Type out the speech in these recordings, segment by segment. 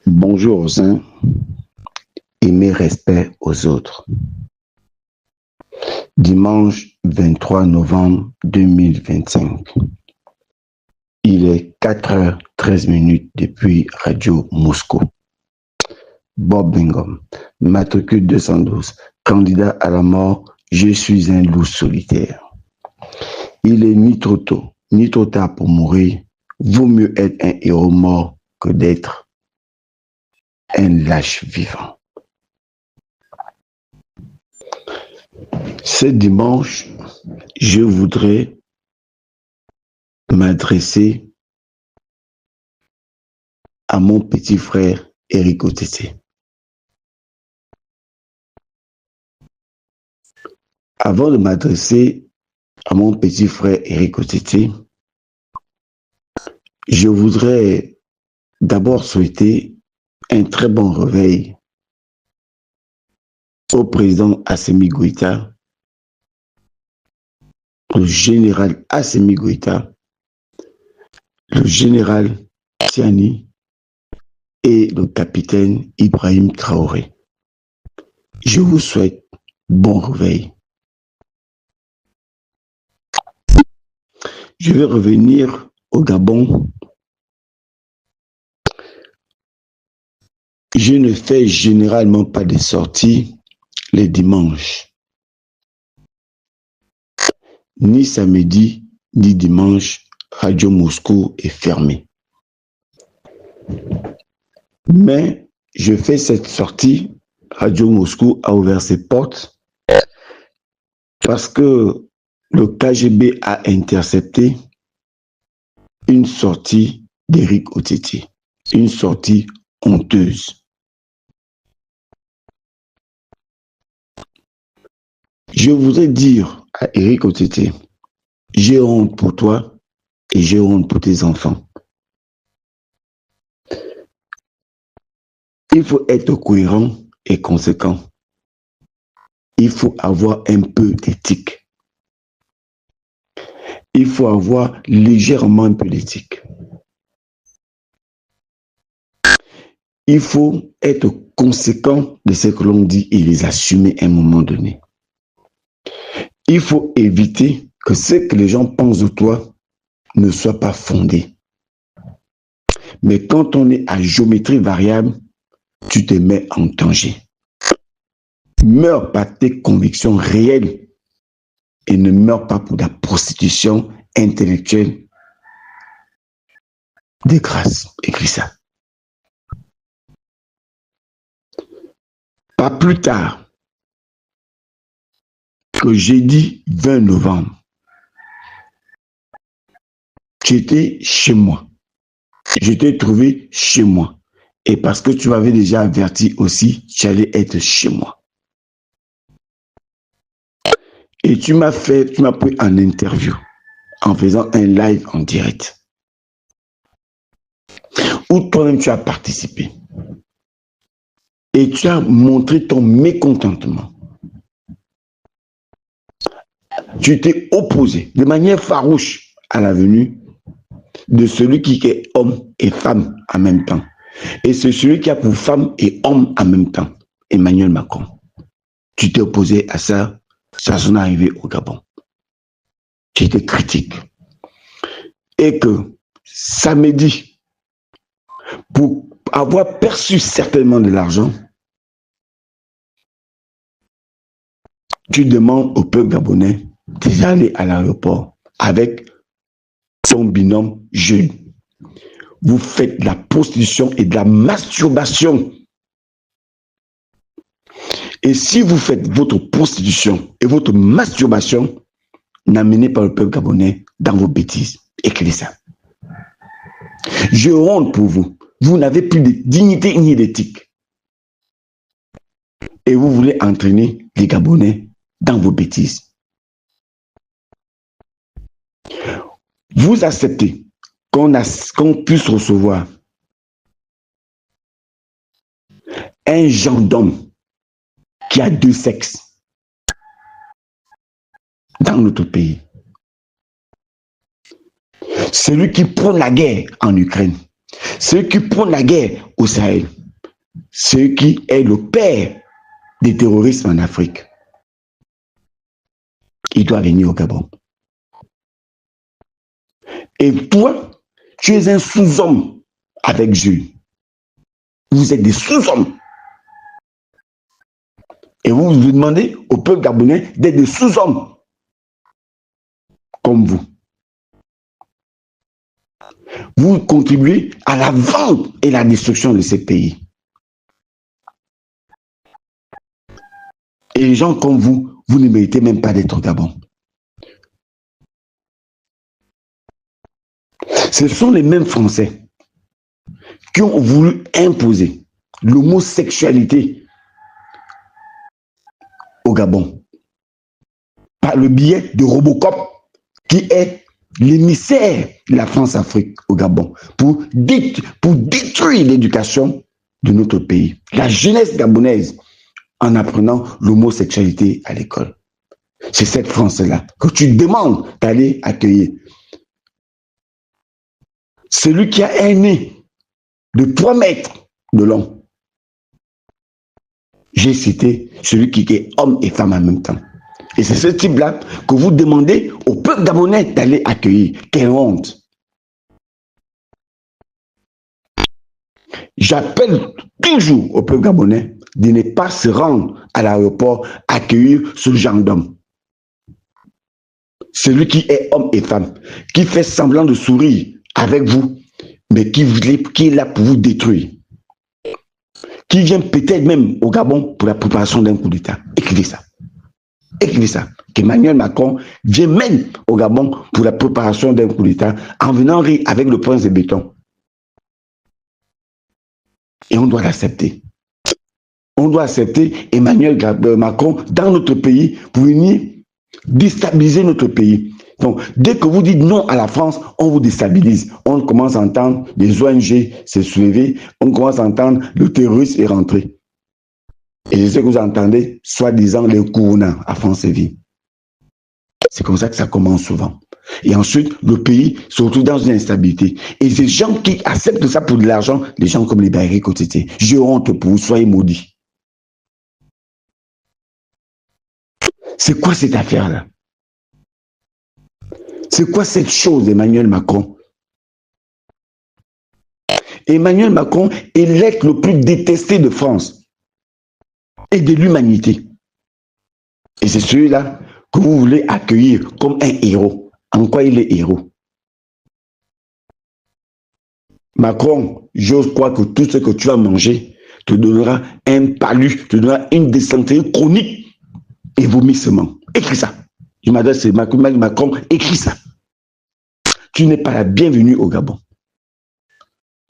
Bonjour aux uns et mes respects aux autres. Dimanche 23 novembre 2025. Il est 4h13 depuis Radio Moscou. Bob Bingham, matricule 212, candidat à la mort, je suis un loup solitaire. Il est ni trop tôt, ni trop tard pour mourir. Vaut mieux être un héros mort que d'être un lâche vivant. Ce dimanche, je voudrais m'adresser à mon petit frère Éric Otete. Avant de m'adresser à mon petit frère Éric Otete, je voudrais d'abord souhaiter un très bon réveil au président Assimi Goïta, au général Assimi Goïta, le général Tiani et le capitaine Ibrahim Traoré. Je vous souhaite bon réveil. Je vais revenir au Gabon. Je ne fais généralement pas de sorties les dimanches. Ni samedi, ni dimanche, Radio Moscou est fermée. Mais je fais cette sortie, Radio Moscou a ouvert ses portes parce que le KGB a intercepté une sortie d'Éric Otete, une sortie honteuse. Je voudrais dire à Éric Otete, j'ai honte pour toi et j'ai honte pour tes enfants. Il faut être cohérent et conséquent. Il faut avoir un peu d'éthique. Il faut avoir légèrement un peu d'éthique. Il faut être conséquent de ce que l'on dit et les assumer à un moment donné. Il faut éviter que ce que les gens pensent de toi ne soit pas fondé. Mais quand on est à géométrie variable, tu te mets en danger. Meurs par tes convictions réelles et ne meurs pas pour la prostitution intellectuelle de grâce. Écris ça. Pas plus tard que jeudi 20 novembre, tu étais chez moi. Je t'ai trouvé chez moi. Et parce que tu m'avais déjà averti aussi, tu allais être chez moi. Et tu m'as pris en interview, en faisant un live en direct, où toi-même tu as participé. Et tu as montré ton mécontentement. Tu t'es opposé de manière farouche à la venue de celui qui est homme et femme en même temps. Et c'est celui qui a pour femme et homme en même temps, Emmanuel Macron. Tu t'es opposé à ça, ça son arrivée au Gabon. Tu étais critique. Et que samedi, pour avoir perçu certainement de l'argent, tu demandes au peuple gabonais d'aller à l'aéroport avec son binôme jeune. Vous faites de la prostitution et de la masturbation. Et si vous faites votre prostitution et votre masturbation, n'amenez pas le peuple gabonais dans vos bêtises. Écrivez ça. Je honte pour vous. Vous n'avez plus de dignité ni d'éthique. Et vous voulez entraîner les Gabonais dans vos bêtises. Vous acceptez qu'on puisse recevoir un gendarme qui a deux sexes dans notre pays. Celui qui prend la guerre en Ukraine, celui qui prend la guerre au Sahel, celui qui est le père des terroristes en Afrique. Il doit venir au Gabon. Et toi, tu es un sous-homme avec Dieu. Vous êtes des sous-hommes. Et vous vous demandez au peuple gabonais d'être des sous-hommes comme vous. Vous contribuez à la vente et la destruction de ces pays. Et les gens comme vous, vous ne méritez même pas d'être au Gabon. Ce sont les mêmes Français qui ont voulu imposer l'homosexualité au Gabon par le biais de Robocop, qui est l'émissaire de la France-Afrique au Gabon pour détruire l'éducation de notre pays, la jeunesse gabonaise, en apprenant l'homosexualité à l'école. C'est cette France-là que tu demandes d'aller accueillir. Celui qui a un nez de 3 mètres de long. J'ai cité celui qui est homme et femme en même temps. Et c'est ce type-là que vous demandez au peuple gabonais d'aller accueillir. Quelle honte! J'appelle toujours au peuple gabonais de ne pas se rendre à l'aéroport accueillir ce genre d'homme. Celui qui est homme et femme, qui fait semblant de sourire avec vous, mais qui est là pour vous détruire. Qui vient peut-être même au Gabon pour la préparation d'un coup d'État. Écrivez ça. Écrivez ça. Qu'Emmanuel Macron vient même au Gabon pour la préparation d'un coup d'État en venant rire avec le prince de béton. Et on doit l'accepter. On doit accepter Emmanuel Macron dans notre pays pour venir déstabiliser notre pays. Donc, dès que vous dites non à la France, on vous déstabilise. On commence à entendre les ONG se soulever, on commence à entendre le terroriste est rentré. Et je sais que vous entendez, soi-disant, les Kouruna à France-Vie. C'est comme ça que ça commence souvent. Et ensuite, le pays se retrouve dans une instabilité. Et ces gens qui acceptent ça pour de l'argent, les gens comme les Baïri Kotete, j'ai honte pour vous, soyez maudits. C'est quoi cette affaire-là? C'est quoi cette chose, Emmanuel Macron? Emmanuel Macron est l'être le plus détesté de France et de l'humanité. Et c'est celui-là que vous voulez accueillir comme un héros. En quoi il est héros? Macron, j'ose croire que tout ce que tu vas manger te donnera un palu, te donnera une dysenterie chronique et vomissement. Écris ça. Je m'adresse à Macron, écris ça. Tu n'es pas la bienvenue au Gabon.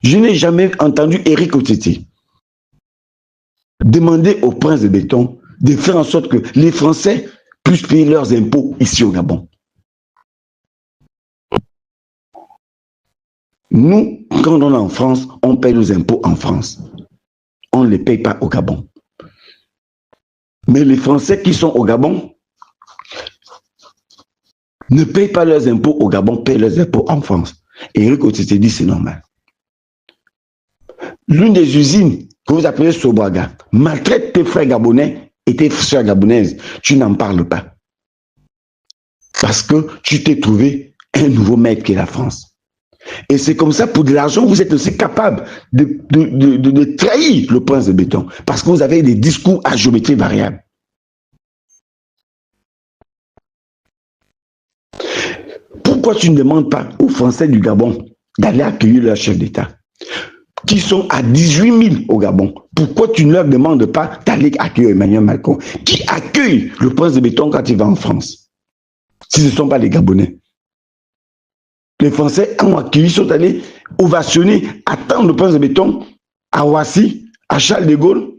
Je n'ai jamais entendu Éric Otete demander au prince de béton de faire en sorte que les Français puissent payer leurs impôts ici au Gabon. Nous, quand on est en France, on paye nos impôts en France. On ne les paye pas au Gabon. Mais les Français qui sont au Gabon ne payent pas leurs impôts au Gabon, payent leurs impôts en France. Éric Otete dit c'est normal. L'une des usines que vous appelez Sobraga maltraite tes frères gabonais et tes soeurs gabonaises. Tu n'en parles pas. Parce que tu t'es trouvé un nouveau maître qui est la France. Et c'est comme ça, pour de l'argent, vous êtes aussi capable de trahir le prince de béton. Parce que vous avez des discours à géométrie variable. Pourquoi tu ne demandes pas aux Français du Gabon d'aller accueillir leur chef d'État, qui sont à 18 000 au Gabon? Pourquoi tu ne leur demandes pas d'aller accueillir Emmanuel Macron, qui accueille le prince de béton quand il va en France, si ce ne sont pas les Gabonais? Les Français ont accueilli, sont allés ovationner, attendre le prince de béton à Ouassi, à Charles de Gaulle?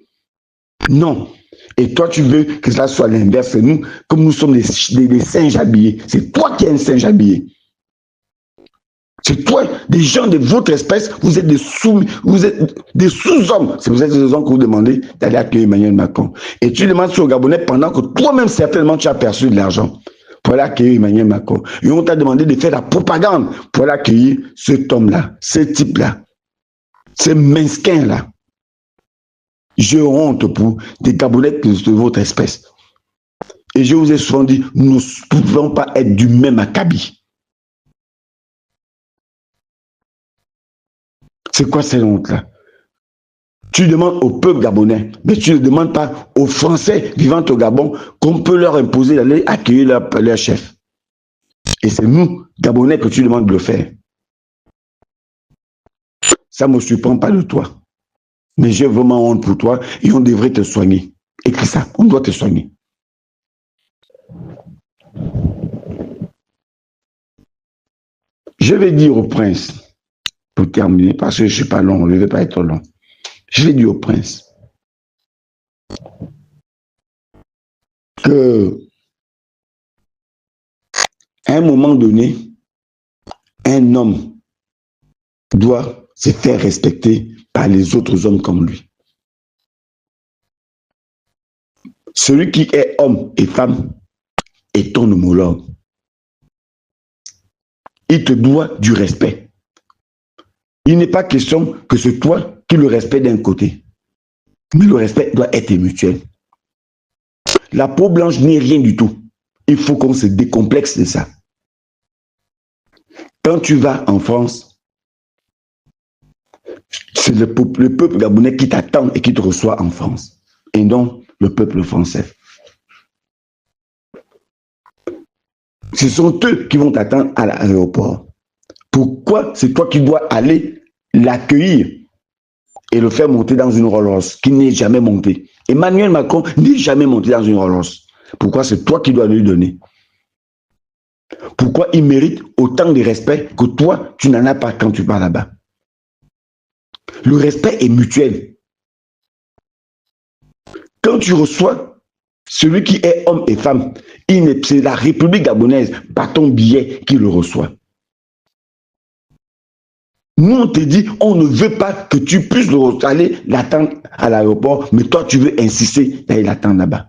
Non. Et toi, tu veux que cela soit l'inverse. Nous, comme nous sommes des singes habillés, c'est toi qui es un singe habillé. C'est toi, des gens de votre espèce, vous êtes des sous-hommes. C'est pour cette raison que vous demandez d'aller accueillir Emmanuel Macron. Et tu demandes ça aux Gabonais pendant que toi-même, certainement, tu as perçu de l'argent pour aller accueillir Emmanuel Macron. Et on t'a demandé de faire la propagande pour aller accueillir cet homme-là, ce type-là. Ces mesquins-là. J'ai honte pour des Gabonais de votre espèce. Et je vous ai souvent dit, nous ne pouvons pas être du même acabit. C'est quoi cette honte-là? Tu demandes au peuple gabonais, mais tu ne demandes pas aux Français vivant au Gabon qu'on peut leur imposer d'aller accueillir leur chef. Et c'est nous, Gabonais, que tu demandes de le faire. Ça ne me surprend pas de toi. Mais j'ai vraiment honte pour toi et on devrait te soigner. Écris ça, on doit te soigner. Je vais dire au prince, pour terminer, parce que je ne suis pas long, je ne vais pas être long. Je vais dire au prince que à un moment donné, un homme doit se faire respecter par les autres hommes comme lui. Celui qui est homme et femme est ton homologue. Il te doit du respect. Il n'est pas question que c'est toi qui le respectes d'un côté. Mais le respect doit être mutuel. La peau blanche n'est rien du tout. Il faut qu'on se décomplexe de ça. Quand tu vas en France, c'est le peuple gabonais qui t'attend et qui te reçoit en France. Et non le peuple français. Ce sont eux qui vont t'attendre à l'aéroport. Pourquoi c'est toi qui dois aller l'accueillir et le faire monter dans une Rolls-Royce qui n'est jamais montée? Emmanuel Macron n'est jamais monté dans une Rolls-Royce. Pourquoi c'est toi qui dois lui donner? Pourquoi il mérite autant de respect que toi, tu n'en as pas quand tu vas là-bas? Le respect est mutuel. Quand tu reçois celui qui est homme et femme, c'est la République gabonaise, par ton billet, qui le reçoit. Nous, on te dit, on ne veut pas que tu puisses aller l'attendre à l'aéroport, mais toi, tu veux insister d'aller l'attendre là-bas.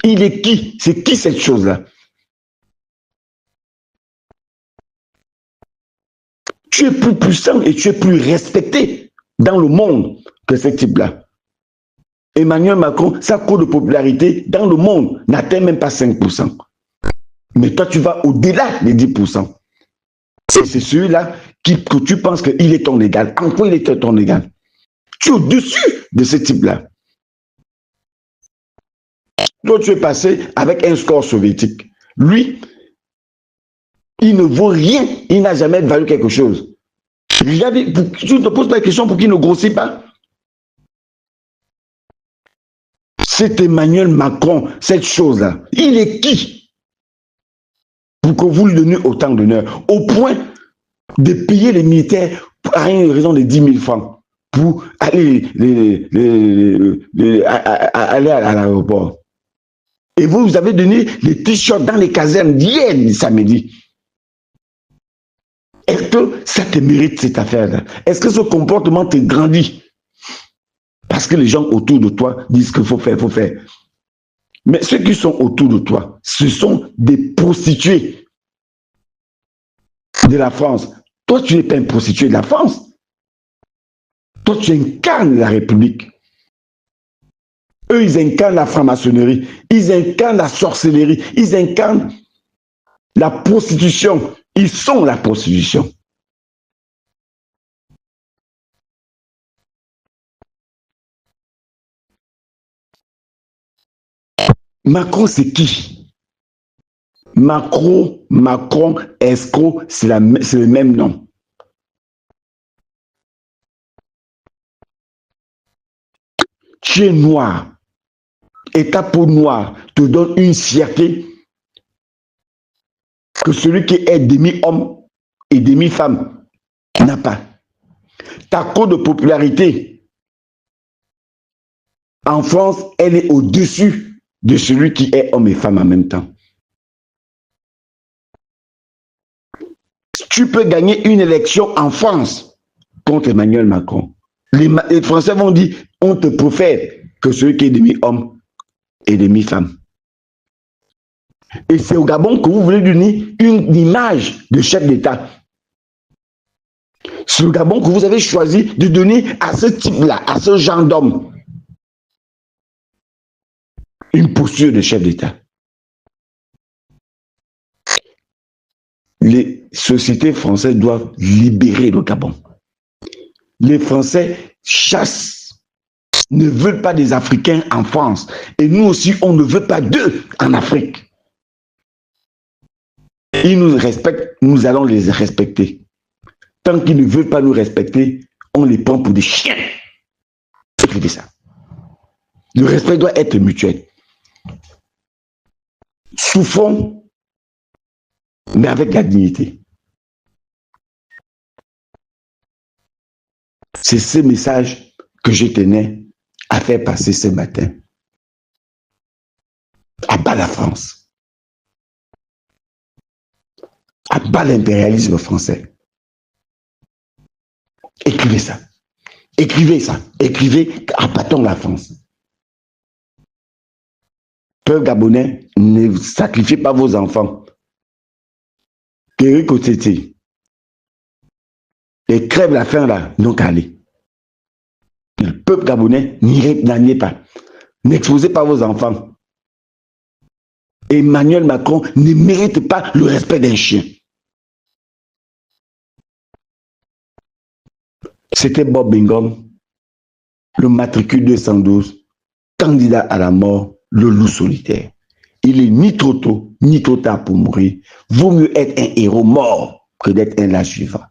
Il est qui? C'est qui cette chose-là? Tu es plus puissant et tu es plus respecté dans le monde que ce type-là. Emmanuel Macron, sa cote de popularité dans le monde n'atteint même pas 5%. Mais toi, tu vas au-delà des 10%. C'est celui-là que tu penses qu'il est ton égal. En quoi il est ton égal? Tu es au-dessus de ce type-là. Toi, tu es passé avec un score soviétique. Lui, il ne vaut rien. Il n'a jamais valu quelque chose. Regarde, tu ne te poses pas la question pour qu'il ne grossit pas. C'est Emmanuel Macron, cette chose-là. Il est qui pour que vous lui donniez autant d'honneur, au point de payer les militaires à une raison de 10 000 francs pour aller, aller à l'aéroport. Et vous avez donné les t-shirts dans les casernes d'hier, samedi. Est-ce que ça te mérite cette affaire-là? Est-ce que ce comportement te grandit? Parce que les gens autour de toi disent qu'il faut faire, il faut faire. Mais ceux qui sont autour de toi, ce sont des prostituées de la France. Toi, tu n'es pas un prostitué de la France. Toi, tu incarnes la République. Eux, ils incarnent la franc-maçonnerie. Ils incarnent la sorcellerie. Ils incarnent la prostitution. Ils sont la prostitution. Macron, c'est qui? Macron, escroc, c'est le même nom. Tu es noir. Et ta peau noire te donne une fierté que celui qui est demi-homme et demi-femme n'a pas. Ta cote de popularité en France, elle est au-dessus de celui qui est homme et femme en même temps. Tu peux gagner une élection en France contre Emmanuel Macron. Les Français vont dire, on te préfère que celui qui est demi-homme et demi-femme. Et c'est au Gabon que vous voulez donner une image de chef d'État. C'est le Gabon que vous avez choisi de donner à ce type-là, à ce genre d'homme, une posture de chef d'État. Les sociétés françaises doivent libérer le Gabon. Les Français chassent, ne veulent pas des Africains en France. Et nous aussi, on ne veut pas d'eux en Afrique. Ils nous respectent, nous allons les respecter. Tant qu'ils ne veulent pas nous respecter, on les prend pour des chiens. Écrivez ça. Le respect doit être mutuel. Souffrons, mais avec la dignité. C'est ce message que je tenais à faire passer ce matin. À bas la France. À bas l'impérialisme français. Écrivez ça. Écrivez ça. Écrivez, abattons la France. Peuple gabonais, ne sacrifiez pas vos enfants. Eric Otete. Et crève la faim là, donc allez. Le peuple gabonais, n'y pas. N'exposez pas vos enfants. Emmanuel Macron ne mérite pas le respect d'un chien. C'était Bob Bingham, le matricule 212, candidat à la mort, le loup solitaire. Il est ni trop tôt, ni trop tard pour mourir. Vaut mieux être un héros mort que d'être un lâche vivant.